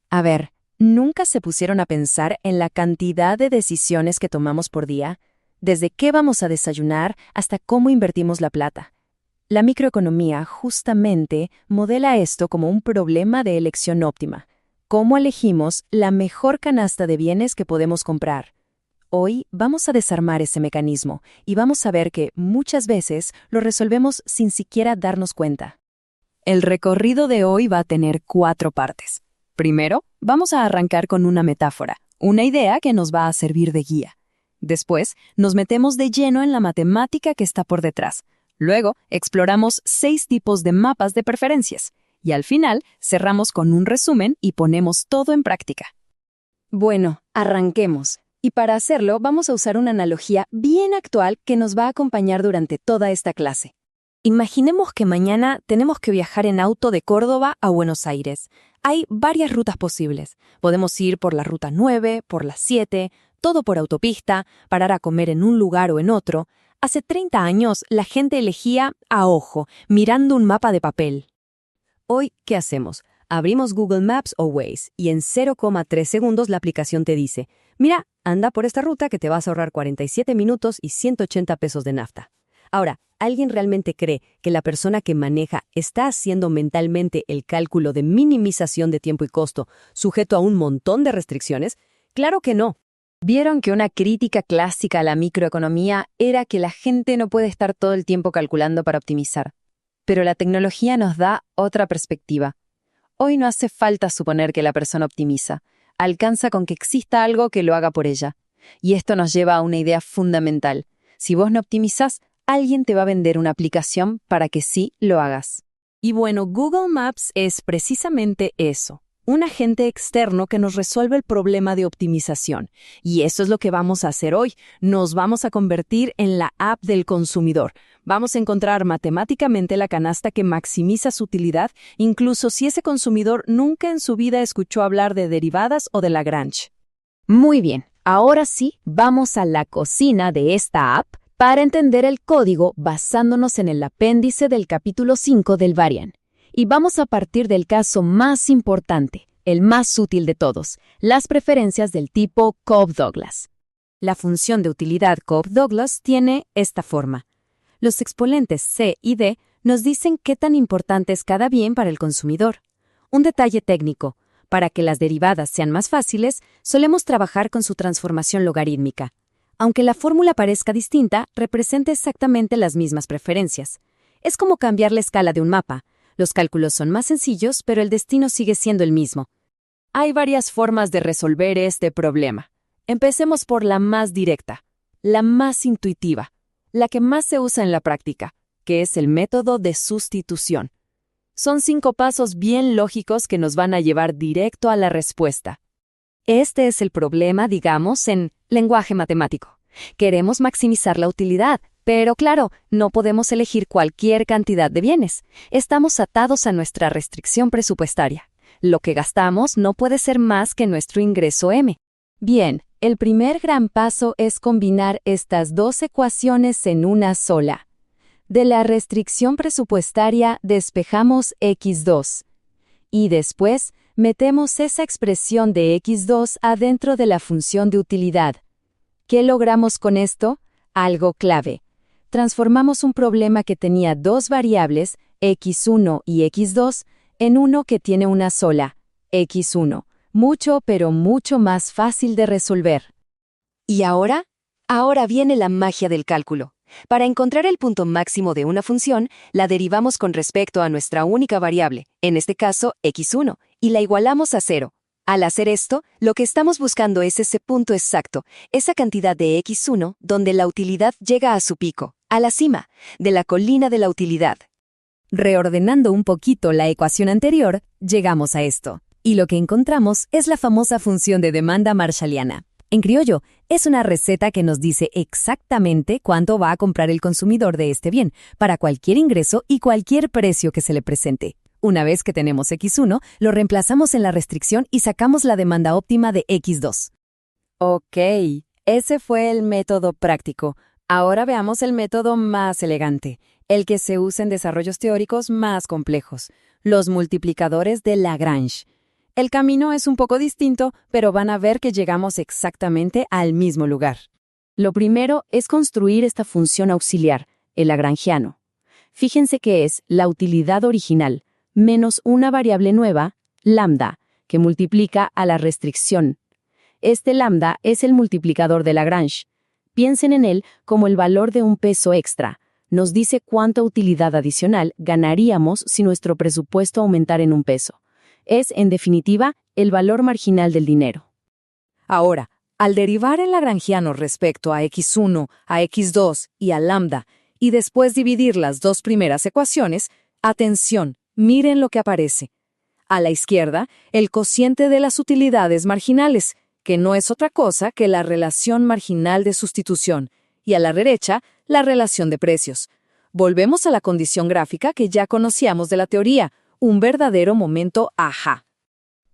A ver, ¿nunca se pusieron a pensar en la cantidad de decisiones que tomamos por día? Desde qué vamos a desayunar hasta cómo invertimos la plata. La microeconomía justamente modela esto como un problema de elección óptima. ¿Cómo elegimos la mejor canasta de bienes que podemos comprar? Hoy vamos a desarmar ese mecanismo y vamos a ver que muchas veces lo resolvemos sin siquiera darnos cuenta. El recorrido de hoy va a tener 4 partes. Primero, vamos a arrancar con una metáfora, una idea que nos va a servir de guía. Después, nos metemos de lleno en la matemática que está por detrás. Luego, exploramos 6 tipos de mapas de preferencias. Y al final, cerramos con un resumen y ponemos todo en práctica. Bueno, arranquemos. Y para hacerlo, vamos a usar una analogía bien actual que nos va a acompañar durante toda esta clase. Imaginemos que mañana tenemos que viajar en auto de Córdoba a Buenos Aires. Hay varias rutas posibles. Podemos ir por la ruta 9, por la 7, todo por autopista, parar a comer en un lugar o en otro. Hace 30 años la gente elegía a ojo, mirando un mapa de papel. Hoy, ¿qué hacemos? Abrimos Google Maps o Waze y en 0,3 segundos la aplicación te dice: mira, anda por esta ruta que te vas a ahorrar 47 minutos y 180 pesos de nafta. Ahora, ¿alguien realmente cree que la persona que maneja está haciendo mentalmente el cálculo de minimización de tiempo y costo, sujeto a un montón de restricciones? Claro que no. Vieron que una crítica clásica a la microeconomía era que la gente no puede estar todo el tiempo calculando para optimizar. Pero la tecnología nos da otra perspectiva. Hoy no hace falta suponer que la persona optimiza. Alcanza con que exista algo que lo haga por ella. Y esto nos lleva a una idea fundamental. Si vos no optimizás, alguien te va a vender una aplicación para que sí lo hagas. Y bueno, Google Maps es precisamente eso. Un agente externo que nos resuelve el problema de optimización. Y eso es lo que vamos a hacer hoy. Nos vamos a convertir en la app del consumidor. Vamos a encontrar matemáticamente la canasta que maximiza su utilidad, incluso si ese consumidor nunca en su vida escuchó hablar de derivadas o de Lagrange. Muy bien, ahora sí, vamos a la cocina de esta app para entender el código basándonos en el apéndice del capítulo 5 del Variant. Y vamos a partir del caso más importante, el más útil de todos, las preferencias del tipo Cobb-Douglas. La función de utilidad Cobb-Douglas tiene esta forma. Los exponentes C y D nos dicen qué tan importante es cada bien para el consumidor. Un detalle técnico: para que las derivadas sean más fáciles, solemos trabajar con su transformación logarítmica. Aunque la fórmula parezca distinta, representa exactamente las mismas preferencias. Es como cambiar la escala de un mapa. Los cálculos son más sencillos, pero el destino sigue siendo el mismo. Hay varias formas de resolver este problema. Empecemos por la más directa, la más intuitiva, la que más se usa en la práctica, que es el método de sustitución. Son 5 pasos bien lógicos que nos van a llevar directo a la respuesta. Este es el problema, digamos, en lenguaje matemático. Queremos maximizar la utilidad, pero claro, no podemos elegir cualquier cantidad de bienes. Estamos atados a nuestra restricción presupuestaria. Lo que gastamos no puede ser más que nuestro ingreso M. Bien, el primer gran paso es combinar estas 2 ecuaciones en una sola. De la restricción presupuestaria despejamos X2. Y después metemos esa expresión de X2 adentro de la función de utilidad. ¿Qué logramos con esto? Algo clave. Transformamos un problema que tenía 2 variables, X1 y X2, en uno que tiene una sola, X1. Mucho, pero mucho más fácil de resolver. ¿Y ahora? Ahora viene la magia del cálculo. Para encontrar el punto máximo de una función, la derivamos con respecto a nuestra única variable, en este caso X1, y la igualamos a 0. Al hacer esto, lo que estamos buscando es ese punto exacto, esa cantidad de X1 donde la utilidad llega a su pico, a la cima, de la colina de la utilidad. Reordenando un poquito la ecuación anterior, llegamos a esto. Y lo que encontramos es la famosa función de demanda marshalliana. En criollo, es una receta que nos dice exactamente cuánto va a comprar el consumidor de este bien, para cualquier ingreso y cualquier precio que se le presente. Una vez que tenemos X1, lo reemplazamos en la restricción y sacamos la demanda óptima de X2. Ok, ese fue el método práctico. Ahora veamos el método más elegante, el que se usa en desarrollos teóricos más complejos, los multiplicadores de Lagrange. El camino es un poco distinto, pero van a ver que llegamos exactamente al mismo lugar. Lo primero es construir esta función auxiliar, el lagrangiano. Fíjense que es la utilidad original menos una variable nueva, lambda, que multiplica a la restricción. Este lambda es el multiplicador de Lagrange. Piensen en él como el valor de un peso extra. Nos dice cuánta utilidad adicional ganaríamos si nuestro presupuesto aumentara en un peso. Es, en definitiva, el valor marginal del dinero. Ahora, al derivar el lagrangiano respecto a x1, a x2 y a lambda, y después dividir las dos primeras ecuaciones, atención, miren lo que aparece. A la izquierda, el cociente de las utilidades marginales, que no es otra cosa que la relación marginal de sustitución, y a la derecha, la relación de precios. Volvemos a la condición gráfica que ya conocíamos de la teoría, un verdadero momento ajá.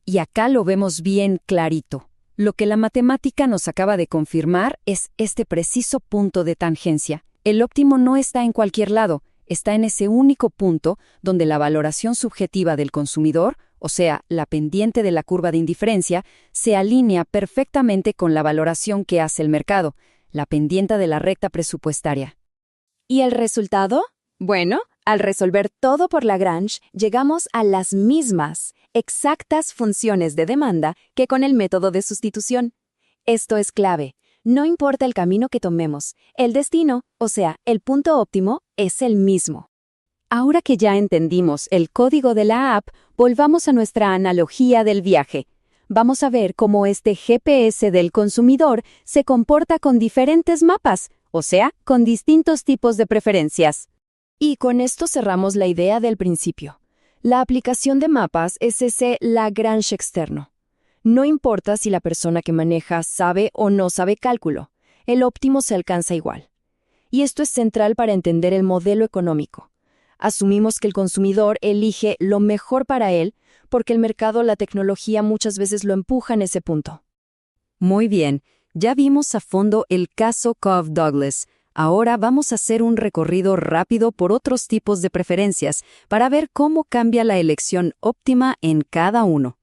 Y acá lo vemos bien clarito. Lo que la matemática nos acaba de confirmar es este preciso punto de tangencia. El óptimo no está en cualquier lado, está en ese único punto donde la valoración subjetiva del consumidor, o sea, la pendiente de la curva de indiferencia, se alinea perfectamente con la valoración que hace el mercado, la pendiente de la recta presupuestaria. ¿Y el resultado? Bueno, al resolver todo por Lagrange, llegamos a las mismas, exactas funciones de demanda que con el método de sustitución. Esto es clave. No importa el camino que tomemos, el destino, o sea, el punto óptimo, es el mismo. Ahora que ya entendimos el código de la app, volvamos a nuestra analogía del viaje. Vamos a ver cómo este GPS del consumidor se comporta con diferentes mapas, o sea, con distintos tipos de preferencias. Y con esto cerramos la idea del principio. La aplicación de mapas es ese Lagrange externo. No importa si la persona que maneja sabe o no sabe cálculo, el óptimo se alcanza igual. Y esto es central para entender el modelo económico. Asumimos que el consumidor elige lo mejor para él porque el mercado, la tecnología muchas veces lo empuja en ese punto. Muy bien, ya vimos a fondo el caso Cobb-Douglas. Ahora vamos a hacer un recorrido rápido por otros tipos de preferencias para ver cómo cambia la elección óptima en cada uno.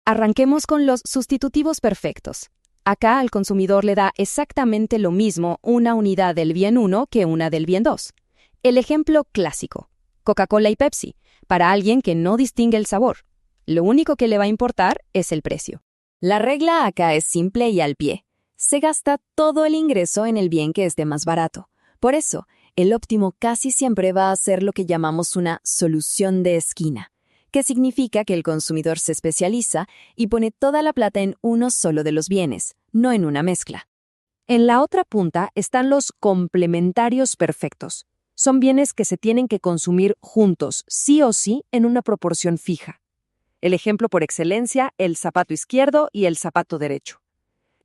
Arranquemos con los sustitutivos perfectos. Acá al consumidor le da exactamente lo mismo una unidad del bien 1 que una del bien 2. El ejemplo clásico: Coca-Cola y Pepsi, para alguien que no distingue el sabor. Lo único que le va a importar es el precio. La regla acá es simple y al pie. Se gasta todo el ingreso en el bien que esté más barato. Por eso, el óptimo casi siempre va a ser lo que llamamos una solución de esquina, que significa que el consumidor se especializa y pone toda la plata en uno solo de los bienes, no en una mezcla. En la otra punta están los complementarios perfectos. Son bienes que se tienen que consumir juntos, sí o sí, en una proporción fija. El ejemplo por excelencia, el zapato izquierdo y el zapato derecho.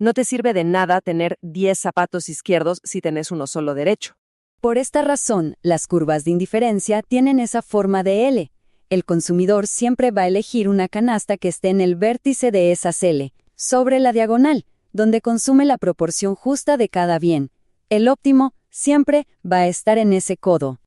No te sirve de nada tener 10 zapatos izquierdos si tenés uno solo derecho. Por esta razón, las curvas de indiferencia tienen esa forma de L. El consumidor siempre va a elegir una canasta que esté en el vértice de esas L, sobre la diagonal, donde consume la proporción justa de cada bien. El óptimo siempre va a estar en ese codo.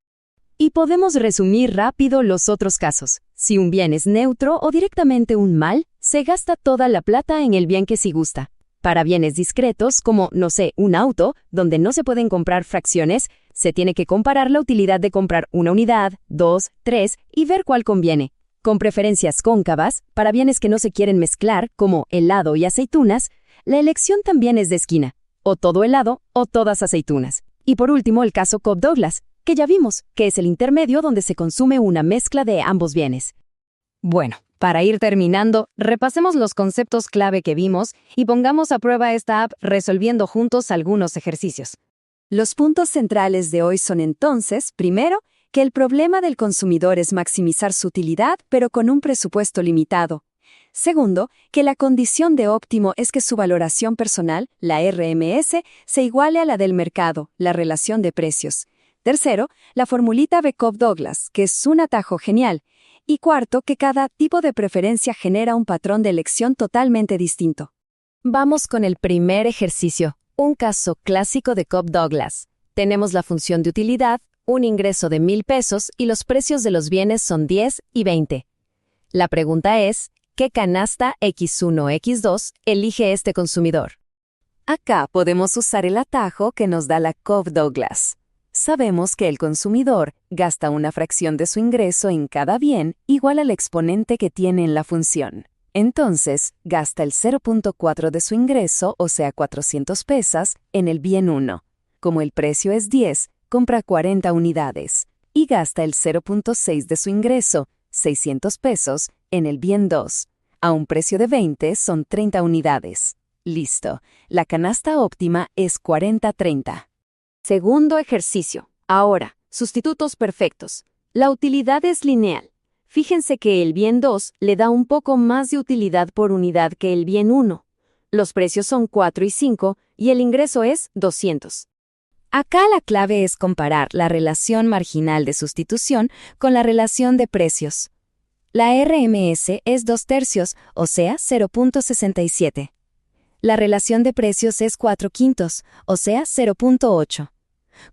Y podemos resumir rápido los otros casos. Si un bien es neutro o directamente un mal, se gasta toda la plata en el bien que sí gusta. Para bienes discretos, como, no sé, un auto, donde no se pueden comprar fracciones, se tiene que comparar la utilidad de comprar una unidad, 2, 3 y ver cuál conviene. Con preferencias cóncavas, para bienes que no se quieren mezclar, como helado y aceitunas, la elección también es de esquina, o todo helado o todas aceitunas. Y por último, el caso Cobb-Douglas, que ya vimos, que es el intermedio donde se consume una mezcla de ambos bienes. Bueno, para ir terminando, repasemos los conceptos clave que vimos y pongamos a prueba esta app resolviendo juntos algunos ejercicios. Los puntos centrales de hoy son entonces, primero, que el problema del consumidor es maximizar su utilidad, pero con un presupuesto limitado. Segundo, que la condición de óptimo es que su valoración personal, la RMS, se iguale a la del mercado, la relación de precios. Tercero, la formulita de Cobb-Douglas, que es un atajo genial. Y cuarto, que cada tipo de preferencia genera un patrón de elección totalmente distinto. Vamos con el primer ejercicio, un caso clásico de Cobb-Douglas. Tenemos la función de utilidad, un ingreso de 1,000 pesos y los precios de los bienes son 10 y 20. La pregunta es, ¿Qué canasta X1 o X2 elige este consumidor? Acá podemos usar el atajo que nos da la Cobb-Douglas. Sabemos que el consumidor gasta una fracción de su ingreso en cada bien igual al exponente que tiene en la función. Entonces, gasta el 0.4 de su ingreso, o sea 400 pesos, en el bien 1. Como el precio es 10, compra 40 unidades. Y gasta el 0.6 de su ingreso, 600 pesos, en el bien 2. A un precio de 20 son 30 unidades. Listo. La canasta óptima es 40-30. Segundo ejercicio. Ahora, sustitutos perfectos. La utilidad es lineal. Fíjense que el bien 2 le da un poco más de utilidad por unidad que el bien 1. Los precios son 4 y 5 y el ingreso es 200. Acá la clave es comparar la relación marginal de sustitución con la relación de precios. La RMS es 2/3, o sea 0.67. La relación de precios es 4/5, o sea 0.8.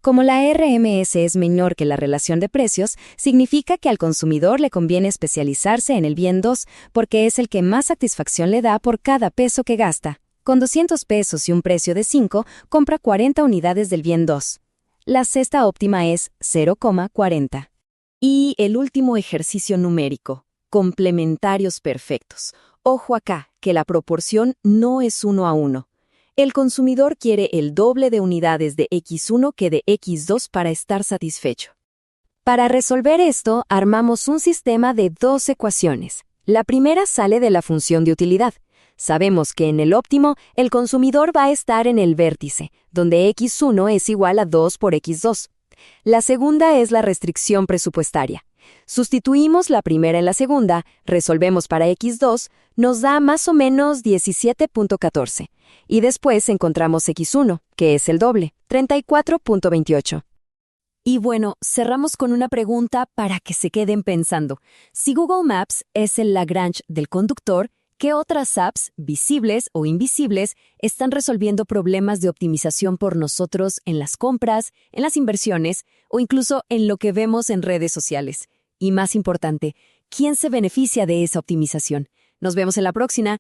Como la RMS es menor que la relación de precios, significa que al consumidor le conviene especializarse en el bien 2 porque es el que más satisfacción le da por cada peso que gasta. Con 200 pesos y un precio de 5, compra 40 unidades del bien 2. La cesta óptima es 0,40. Y el último ejercicio numérico, complementarios perfectos. Ojo acá, que la proporción no es 1:1. El consumidor quiere el doble de unidades de X1 que de X2 para estar satisfecho. Para resolver esto, armamos un sistema de 2 ecuaciones. La primera sale de la función de utilidad. Sabemos que en el óptimo, el consumidor va a estar en el vértice, donde X1 es igual a 2 por X2. La segunda es la restricción presupuestaria. Sustituimos la primera en la segunda, resolvemos para X2, nos da más o menos 17.14. Y después encontramos X1, que es el doble, 34.28. Y bueno, cerramos con una pregunta para que se queden pensando. Si Google Maps es el Lagrange del conductor, ¿qué otras apps, visibles o invisibles, están resolviendo problemas de optimización por nosotros en las compras, en las inversiones o incluso en lo que vemos en redes sociales? Y más importante, ¿quién se beneficia de esa optimización? Nos vemos en la próxima.